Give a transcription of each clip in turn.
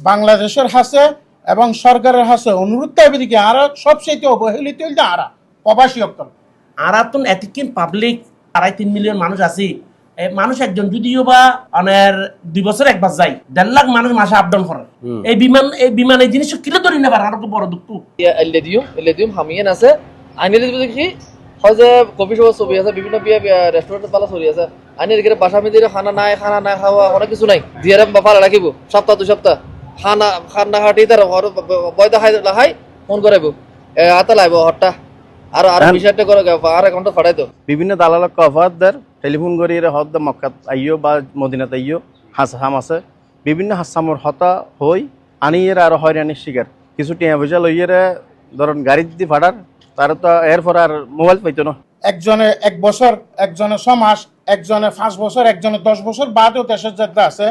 বাংলাদেশের হাসে এবং সরকারের হাসে অনুরোধ থাকবে দিকে আর সবচেয়ে অবহেলিত হইলে আরা প্রবাসী অক্তল আরা তো এতক্ষণ পাবলিক 2.5-3 মিলিয়ন মানুষ আছি মানুষ একজন যদিও বা অনের 2 বছর একবার যায় 1.5 লাখ মানুষ মাসে আপ ডাউন করে এই বিমান এই জিনিস কিলো ধরে নেবার আর তো বড় দুঃখ এলডিডিউম হামিয়ান আছে আইনের দেখি হয় যে কফি শপ ছবি আছে বিভিন্ন বিয়া রেস্টুরেন্ট পালা চলি আছে আইনের এখানে বাসা মেয়েদের খানা নাই খাওয়া অনেক কিছু নাই দিয়ে পালা রাখিব সপ্তাহ 2 সপ্তাহ খানা খাটি তার বয়দা খাই ফোন করাইব আতা লাইব হট্টা আর আর বিষয়টা করে আর ঘন্টা ফাড়াই তো বিভিন্ন দালালক কভারদের টেলিফোন করি হদ মক্কাত আইও বা মদিনাত আইও হাম আছে বিভিন্ন হাসামর হতা হই আনিয়ের আর হয়রানির শিকার কিছু টিয়া পয়সা লইয়েরে ধরুন গাড়ি দিতে ফাটার তার তো এরপর আর মোবাইল পাইতো না একজনে 1 বছর একজনে 6 মাস একজনে 5 বছর একজনে 10 বছর বাদেও দেশের যাত্রা আছে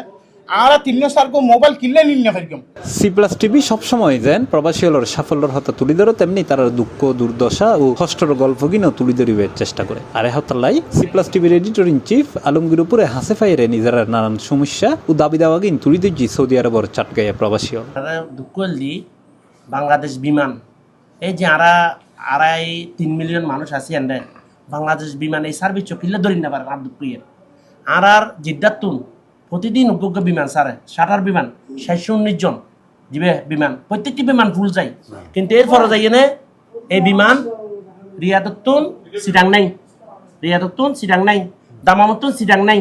আর 3 সারকো মোবাইল কিনলে নিন ফেরকম সি+ টিভি সবসময় যেন প্রবাসী হলোর সাফল্যর হতা তুলি ধরো তেমনি তারা দুঃখ দুর্দশা ও কষ্টর গল্প কিনেও তুলি ধরিবার চেষ্টা করে আর হতালাই সি+ টিভির এডিটর ইন চিফ আলমগীর উপরে হাসে ফাইরে নিজের নানান সমস্যা ও দাবি দাওয়া কিন তুলি দিচ্ছি সৌদি আরবের চাটগাইয়া প্রবাসী হল দুঃখ হলি বাংলাদেশ বিমান এই যে 2.5-3 মিলিয়ন মানুষ আছি এন্ডে বাংলাদেশ বিমান এই সার্ভিস কিনলে ধরি না পারে আর দুঃখ আর জিদ্দাতুন প্রতিদিন উগ্র বিমান সারে 60 বিমান 619 জন জিবে বিমান প্রত্যেকটি বিমান ফুল যায় কিন্তু এরপরে যাই না এই বিমান রিয়াদতুন সিডাং নাই দামামতুন সিডাং নাই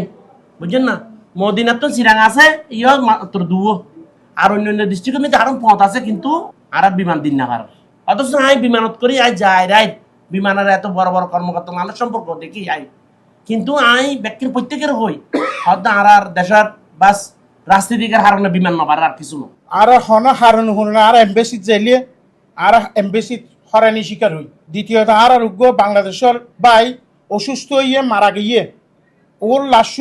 বুঝছেন না মদিনাতুন সিডাং আছে ইয় মাত্র দুও আর অন্যান্য ডিস্ট্রিক্টের মধ্যে আরো পথ আছে কিন্তু আর বিমান দিন না কার অথচ আই বিমানত করি আই যাই রাইট বিমানের এত বড় বড় কর্মকর্তা মানুষ সম্পর্ক দেখি আই কিন্তু আই ব্যক্তির প্রত্যেকের হই হয়তো আর দেশের বাস রাজনীতিকের হারানো বিমান নবার আর কিছু না আর হন হারানো হন আর এমবেসি যাইলে আর এমবেসি হরানি শিকার হই দ্বিতীয়ত আর উগ্র বাংলাদেশের বাই অসুস্থ হইয়ে মারা গিয়ে ওর লাশ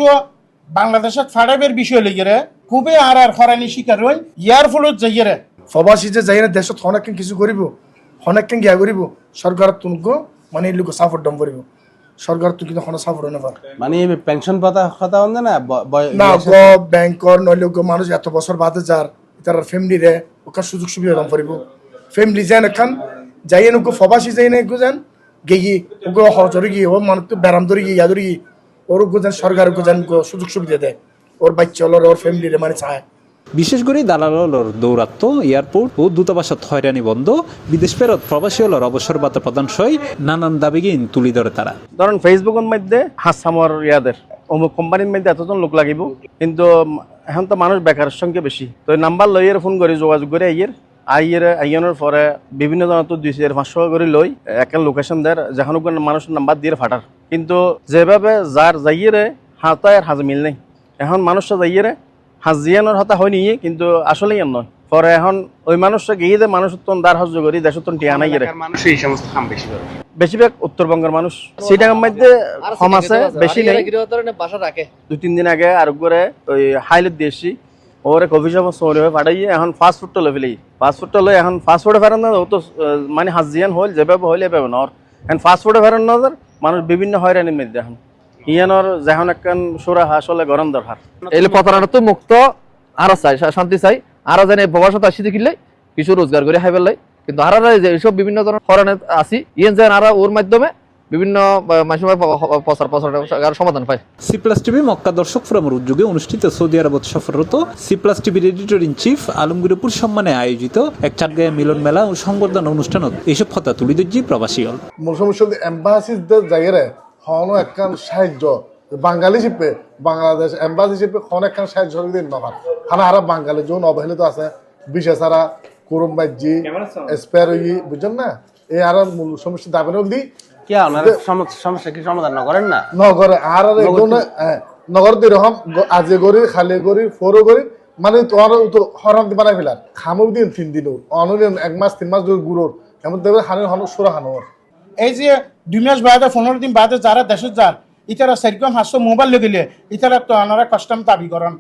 বাংলাদেশের ফাড়াবের বিষয় লেগে খুবই আর হরানি শিকার হই ইয়ার ফলত যাইয়ে প্রবাসী যে যাই দেশত অনেকক্ষণ কিছু করিব অনেকক্ষণ গিয়া করিব সরকার তুমকো মানে এই লোক সাপোর্ট দম করিব সরকার তো কিন্তু কোনো সাপোর্ট না মানে পেনশন পাতা কথা হন না না ব্যাংকর নইলে মানুষ এত বছর বাদে যার তার ফ্যামিলি রে ওখান সুযোগ সুবিধা দম করিব ফ্যামিলি যান এখান যাই ওকে প্রবাসী যাই না একটু যান গিয়ে ওকে হজরে গিয়ে ও মানুষ তো ব্যারাম ধরে গিয়ে ইয়াদরে গিয়ে ওর যেন সরকার যেন সুযোগ সুবিধা দেয় ওর বাচ্চা হলো ওর ফ্যামিলি রে মানে চায় বিশেষ করে দালালর দৌরাত্ম এয়ারপোর্ট ও দূতাবাসত হয়রানি বন্ধ বিদেশ ফেরত প্রবাসী হলোর অবসর ভাতা প্রদান সহ নানান দাবিগিন তুলি ধরে তারা ধরুন ফেসবুকের মধ্যে হাসামর ইয়াদের অমুক কোম্পানির মধ্যে এতজন লোক লাগিব কিন্তু এখন তো মানুষ বেকারের সংখ্যা বেশি তো নাম্বার লইয়ের ফোন করে যোগাযোগ করে আইয়ের পরে বিভিন্ন জনের তো 200-500 করে লই একটা লোকেশন দেয় যেখানে মানুষের নাম্বার দিয়ে ফাটার কিন্তু যেভাবে যার যাইয়ে হাতায় হাজ মিল নেই এখন মানুষটা যাইয়ে হাজিয়ানোর হতা হয়নি কিন্তু আসলেই নয় পরে এখন ওই মানুষটা গিয়ে যে মানুষ দার হজ করি দেশের টিয়া নাই মানুষ এই সমস্ত কাম বেশি করে বেশিরভাগ উত্তরবঙ্গের মানুষ সিটাঙ্গের মধ্যে কম আছে বেশি নেই বাসা রাখে 2-3 দিন আগে আর করে ওই হাইলেট দিয়েছি ওরে কফি শপ সৌরে হয়ে পাঠাইয়ে এখন ফাস্ট ফুডটা লই ফেলি ফাস্ট ফুডটা লই এখন ফাস্ট ফুডে ফেরান না ও তো মানে হাজিয়ান হল যেভাবে হইলে এভাবে না এখন ফাস্ট ফুডে ফেরান না মানুষ বিভিন্ন হয়রানির মধ্যে এখন ইয়ানোর যখন একখান সুরা আসলে গরম দরকার এলে প্রতারণা তো মুক্ত আরো চাই শান্তি চাই আরো জানে ভবিষ্যৎ আসি দেখিলে কিছু রোজগার করে খাই পেলাই কিন্তু আর এইসব বিভিন্ন ধরনের হরণে আসি ইয়েন যেন আর ওর মাধ্যমে বিভিন্ন প্রচার সমাধান পায় সি+ টিভি মক্কা দর্শক ফোরামের উদ্যোগে অনুষ্ঠিত সৌদি আরবত সফররত সি+ টিভির এডিটর ইন চিফ আলমগীরপুর সম্মানে আয়োজিত এক চাটগাঁয়া মিলন মেলা ও সংবর্ধনা অনুষ্ঠানত এইসব কথা তুলি দিচ্ছি প্রবাসী হল মূল সমস্যা এম্বাসিদের জায়গায় হনো একখান সাহায্য বাঙালি শিল্পে বাংলাদেশ এম্বাসি শিল্পে হন একখান সাহায্য দিন নবার খানা আর বাঙালি যখন অবহেলিত আছে বিশেষ সারা কুরুম বাজ্যি স্পেরই বুঝছেন না এই আর মূল সমস্যা দাবি দি কি সমস্যা কি সমাধান না করেন না নগরে আর নগর দিরকম আজে গরি খালে গরি ফোরো গরি মানে তোমার হরণ বানাই ফেলার খামুক দিন 3 দিন অনদিন 1 মাস 3 মাস গুড়োর এমন দেবে হানের হন সুরা হানোর এই যে 2 মাস বাদে 15 দিন বাদে যারা দেশে যার ইতারা সেরকম হাসো মোবাইল লগিলে ইতারা তো আনারা কাস্টম দাবি করেন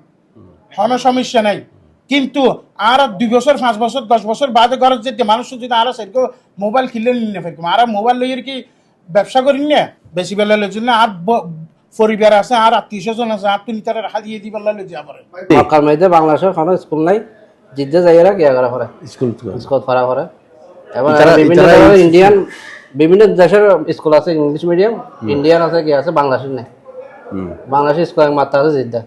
কোনো সমস্যা নাই কিন্তু আর 2 বছর 5 বছর 10 বছর বাদে ঘরে যেতে মানুষ যদি আর সেরকম মোবাইল কিনলে নিয়ে ফেলকম আর মোবাইল লইয়ের কি ব্যবসা করি না বেশি বেলা লই জন্য আর পরিবার আছে আর 300 জন আছে আর তুমি তারা রাখা দিয়ে দিবার লই যা পারে মক্কার মধ্যে বাংলাদেশের কোনো স্কুল নাই জিদ্দা জায়গারা কি করা করে স্কুল স্কুল করা করে এবং ইতারা- বিভিন্ন ইতারা ধরনের এই- ইন্ডিয়ান বিভিন্ন দেশের স্কুল আছে ইংলিশ মিডিয়াম ইন্ডিয়ান আছে কি আছে বাংলাদেশের নেই বাংলাদেশের স্কুল মাত্রা আছে জিদ্দা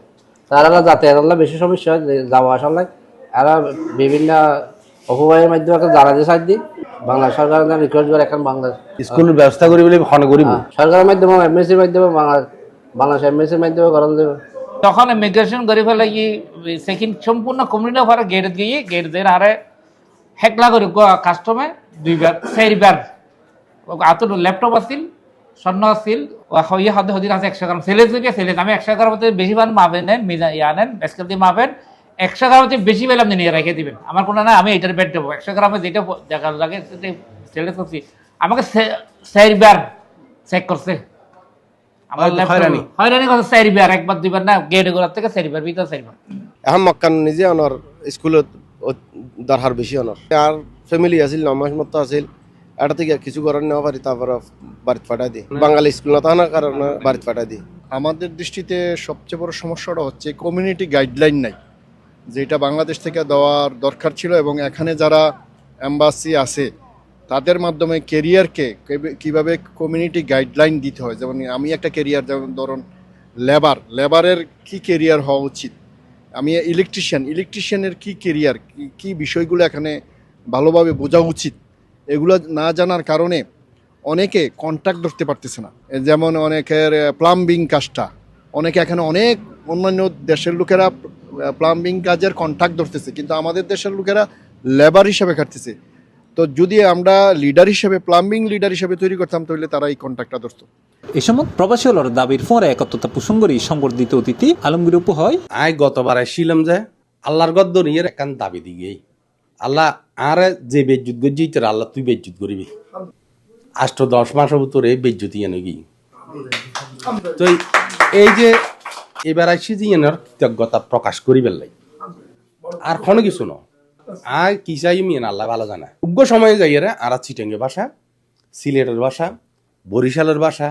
তারা যাতায়াত বেশি সমস্যা হয় যাওয়া আসার লাগে আর বিভিন্ন অপবায়ের মাধ্যমে একটা জানাজে সাইড দিই বাংলা সরকারের রিকোয়েস্ট করে এখন বাংলাদেশ স্কুলের ব্যবস্থা করি বলে ফোন করিব সরকারের মাধ্যমে এমএসির মাধ্যমে বাংলাদেশ এমএসির মাধ্যমে করান যাবে তখন ইমিগ্রেশন করে ফেলে কি সেখানে সম্পূর্ণ কমিউনিটি পরে গেট গিয়ে গেট দিয়ে আরে হেকলা করে কাস্টমে দুইবার চারিবার আতো ল্যাপটপ আছিল স্বর্ণ আছিল হইয়া হদে হদিন আছে 100 গ্রাম সেলেজ হয়ে সেলেজ আমি 100 গ্রাম মধ্যে বেশি বার মাপেন নেন মিজা ইয়ানেন স্কেল দিয়ে মাপেন 100 গ্রাম মধ্যে বেশি পেলে আপনি নিয়ে রেখে দিবেন আমার কোনো না আমি এটার বেড দেবো 100 গ্রামে যেটা দেখা লাগে সেটা সেলেজ করছি আমাকে চারিবার চেক করছে আমার ল্যাপটপ হয়রানি কথা চারিবার একবার দুইবার না গেট গোড়ার থেকে চারিবার ভিতর চারিবার এখন মক্কান নিজে অনর স্কুলত দরকার বেশি অনর আর ফ্যামিলি আছিল 9 মাস মতো আছিল এটা থেকে কিছু করার নেওয়া পারি তারপর বাড়িতে পাঠাই দিই বাঙালি স্কুল না থাকার কারণে বাড়িতে পাঠাই দিই। আমাদের দৃষ্টিতে সবচেয়ে বড় সমস্যাটা হচ্ছে কমিউনিটি গাইডলাইন নাই, যেটা বাংলাদেশ থেকে দেওয়ার দরকার ছিল, এবং এখানে যারা এম্বাসি আছে তাদের মাধ্যমে কেরিয়ারকে কিভাবে কমিউনিটি গাইডলাইন দিতে হয়। যেমন আমি একটা কেরিয়ার, যেমন ধরুন লেবারের কি কেরিয়ার হওয়া উচিত, আমি ইলেকট্রিশিয়ানের কি কেরিয়ার, কি বিষয়গুলো এখানে ভালোভাবে বোঝা উচিত, এগুলো না জানার কারণে অনেকে কন্ট্রাক্ট ধরতে পারতেছে না। যেমন অনেকের প্লাম্বিং কাজটা, অনেকে এখানে অনেক অন্যান্য দেশের লোকেরা প্লাম্বিং কাজের কন্ট্রাক্ট ধরতেছে, কিন্তু আমাদের দেশের লোকেরা লেবার হিসাবে খাটতেছে। তো যদি আমরা লিডার হিসেবে প্লাম্বিং লিডার হিসেবে তৈরি করতাম তাহলে তারা এই কন্ট্রাক্টটা ধরত। এ সময় প্রবাসী হলর দাবির ফোঁরে একত্রতা পোষণ করি সংবর্ধিত অতিথি আলমগীর অপু হয় আই গতবার আসছিলাম যে আল্লাহর গদ্দর ইয়ের একান দাবি দিগেই আল্লাহ আর যে বেজ্জুত গজ্জি তোর আল্লাহ তুই বেজ্জুত করিবি 8-10 মাস তোর এই বেজ্জুতি এনে গিয়ে তো এই যে এবার আসছি যে এনার কৃতজ্ঞতা প্রকাশ করিবার লাই আর কোনো কিছু ন আর কি চাই মিয়ান আল্লাহ ভালো জানা উগ্র সময়ে যাই আর চিটাঙ্গের ভাষা, সিলেটের ভাষা, বরিশালের ভাষা,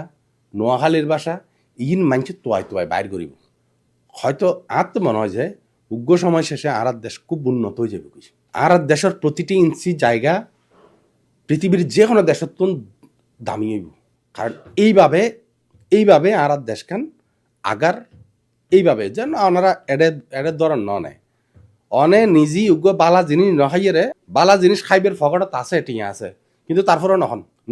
নোয়াখালীর ভাষা ইন মানুষের তোয়াই বাইর করিব। হয়তো আর তো মনে হয় যে উগ্র সময় শেষে আর দেশ খুব উন্নত হয়ে যাবে। আর দেশের প্রতিটি ইঞ্চি জায়গা পৃথিবীর যে কোনো দেশের তো দামি হইব, কারণ এইভাবে আর দেশখান আগার এইভাবে যেন ওনারা এডের ধরার নেয় অনে নিজেই উগ্র বালা জিনিস নখাইয়েরে বালা জিনিস খাইবের ফকটত আছে টিয়া আছে, কিন্তু তারপরেও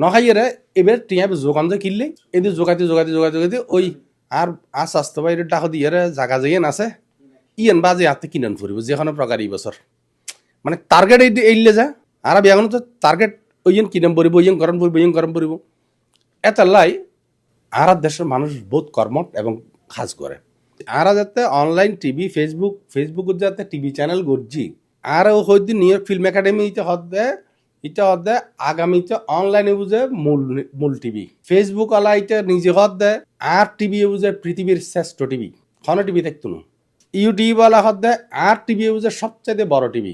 নখাইয়েরে এবার টিয়া যোগান যে কিনলে এদের যোগাইতে ওই আর স্বাস্থ্য বাইরের ডাক দিয়ে জাগা যেন আছে ইয়েন বাজে হাতে কিনেন ফুরিব যে কোনো প্রকার এই বছর মানে টার্গেট এইলে যা আর এখন তো টার্গেট ওইন কিনেন পড়ব ওইন গরম পড়ব এতাল্লাই আর দেশের মানুষ বহুত কর্মঠ এবং কাজ করে। আর যাতে অনলাইন টিভি ফেসবুক যাতে টিভি চ্যানেল গড়ছি আর হয়তো নিউ ইয়র্ক ফিল্ম একাডেমি এটা হদে আগামীতে অনলাইনে বুঝে মূল টিভি ফেসবুক আলা এটা নিজে হদে আর টিভি বুঝে পৃথিবীর শ্রেষ্ঠ টিভি কোনো টিভি থাকতো না। ইউটিউব আলা হদে আর টিভি বুঝে সবচাইতে বড় টিভি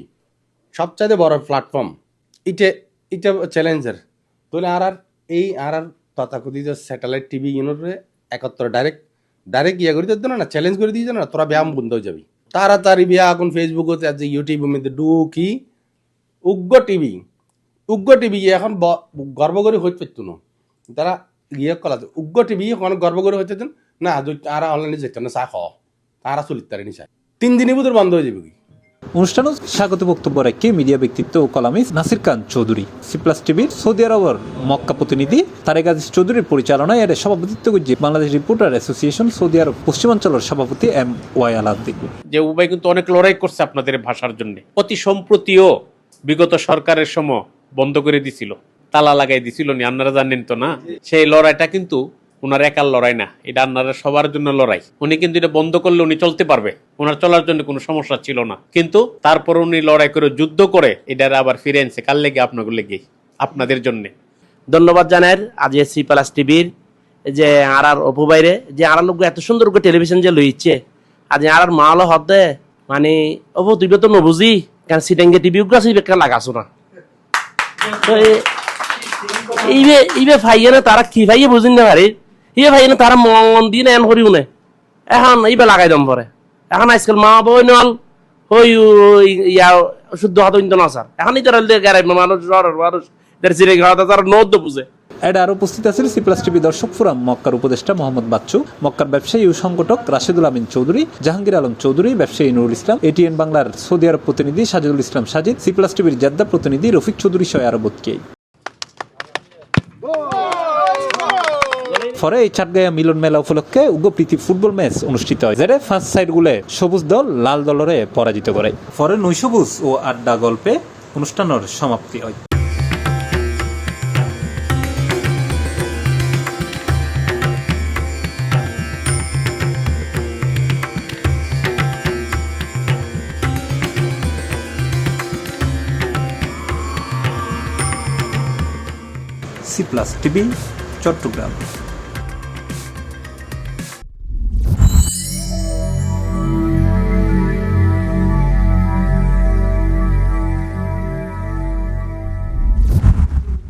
সবচাইতে বড় প্ল্যাটফর্ম এটা চ্যালেঞ্জের তাহলে আর তথাকথিত স্যাটেলাইট টিভি ইউনিটে একত্র ডাইরেক্ট ইয়ে করে দিত না চ্যালেঞ্জ করে দিয়েছে না তোরা ব্যায়াম বন্ধ হয়ে যাবি তাড়াতাড়ি বিয়া এখন ফেসবুক হতে আছে ইউটিউবের মধ্যে ঢুকি উগ্র টিভি এখন গর্ব করে হইতে পারতো না তারা ইয়ে করা উগ্র টিভি এখন গর্ব করে হইতে না আর অনলাইনে যেত না চা খাওয়া তারা চলিত তারা নিচা 3 দিনই বুধর বন্ধ হয়ে যাবে কি। অনুষ্ঠানে স্বাগত বক্তব্য রাখে মিডিয়া ব্যক্তিত্ব ও কলামিস্ট নাসির খান চৌধুরী, সিপ্লাস টিভির সৌদি আরবের মক্কা প্রতিনিধি তারেক আজিজ চৌধুরীর পরিচালনায় এর সভাপতিত্ব করছে বাংলাদেশ রিপোর্টার অ্যাসোসিয়েশন সৌদি আরব পশ্চিমাঞ্চলের সভাপতি এম ওয়াই আলাদ্দিন। যে উভয় কিন্তু অনেক লড়াই করছে আপনাদের ভাষার জন্য। অতি সম্প্রতিও বিগত সরকারের সময় বন্ধ করে দিছিল, তালা লাগাই দিছিল নি, আপনারা জানেন তো না। সেই লড়াইটা কিন্তু ওনার একার লড়াই না, এটা আপনারা সবার জন্য লড়াই। উনি কিন্তু এটা বন্ধ করলে উনি চলতে পারবে, ওনার চলার জন্য কোনো সমস্যা ছিল না, কিন্তু তারপর উনি লড়াই করে যুদ্ধ করে এটার আবার ফিরে আনছে। কার লেগে? আপনাদের লেগে, আপনাদের জন্য। ধন্যবাদ জানাই আজ সি প্লাস টিভির যে আর অপু বাইরে যে আর লোক এত সুন্দর করে টেলিভিশন যে লইছে আজ আর মাল হতে মানে অপু তুই তো নবুঝি কারণ সিটেঙ্গে টিভি উগ্রা সেই বেকার লাগাছো না তো এইবে ভাইয়ে না তারা কি ভাইয়ে বুঝিন না পারি ইয়ে ভাই তারা মন দিয়ে এন করিও না এখন এইবে লাগাই দম পরে এখন আজকাল মা বই নল ওই ইয়া শুদ্ধ হাত ইন্দন আসার এখনই তারা গাড়াই মানুষ মানুষ সিরিং হাত তারা নদ্য বুঝে। এডা আরো উপস্থিত আছেন সিপ্লাস টিভি দর্শক ফোরাম মক্কার উপদেষ্টা মোহাম্মদ বাচ্চু, মক্কার ব্যবসায়ী ও সংগঠক রাশেদুল আমিন চৌধুরী, জাহাঙ্গীর আলম চৌধুরী, ব্যবসায়ী নুরুল ইসলাম, এটিএন বাংলার সৌদি আরব প্রতিনিধি সাজিদুল ইসলাম সাজিদ, সিপ্লাস টিভির জেদ্দা প্রতিনিধি রফিক চৌধুরী সহ আরো বোধকেই। পরে এই চাটগাঁয়া মিলন মেলা উপলক্ষে উগ্রপ্রীতি ফুটবল ম্যাচ অনুষ্ঠিত হয়, যেটা ফার্স্ট সাইড গুলে সবুজ দল লাল দলরে পরাজিত করে। পরে নৈশভোজ ও আড্ডা গল্পে অনুষ্ঠানের সমাপ্তি হয়। C plus TV, Chittagong.